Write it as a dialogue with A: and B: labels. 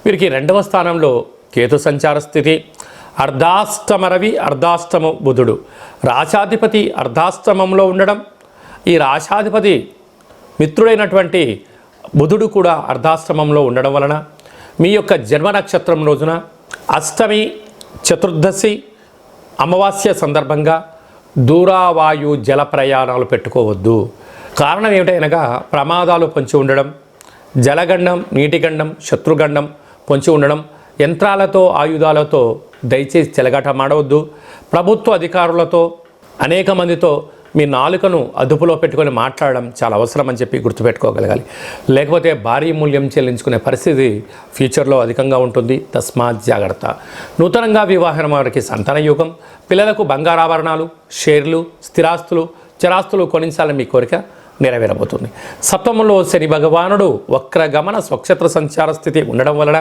A: వీరికి 2వ స్థానంలో కేతు సంచార స్థితి. అర్ధాష్టమ రవి, అర్ధాష్టమ బుధుడు, రాశాధిపతి అర్ధాష్టమంలో ఉండడం, ఈ రాశాధిపతి మిత్రుడైనటువంటి బుధుడు కూడా అర్ధాష్టమంలో ఉండడం వలన మీ యొక్క జన్మ నక్షత్రం రోజున అష్టమి, చతుర్దశి, అమావాస్య సందర్భంగా దూరావాయు జల ప్రయాణాలు పెట్టుకోవద్దు. కారణం ఏమిటనగా ప్రమాదాలు పొంచి ఉండడం, జలగండం, నీటిగండం, శత్రుగండం పొంచి ఉండడం, యంత్రాలతో ఆయుధాలతో దయచేసి చెలగాటమాడవద్దు. ప్రభుత్వ అధికారులతో అనేక మందితో మీ నాలుకను అదుపులో పెట్టుకొని మాట్లాడడం చాలా అవసరం అని చెప్పి గుర్తుపెట్టుకోగలగాలి. లేకపోతే భారీ మూల్యం చెల్లించుకునే పరిస్థితి ఫ్యూచర్లో అధికంగా ఉంటుంది. తస్మాత్ జాగ్రత్త. నూతనంగా వివాహం వారికి సంతాన యోగం, పిల్లలకు బంగారాభరణాలు, షేర్లు, స్థిరాస్తులు, చరాస్తులు కొనించాలని మీ కోరిక నెరవేరబోతుంది. సప్తమంలో శని భగవానుడు వక్రగమన స్వక్షేత్ర సంచార స్థితి ఉండడం వలన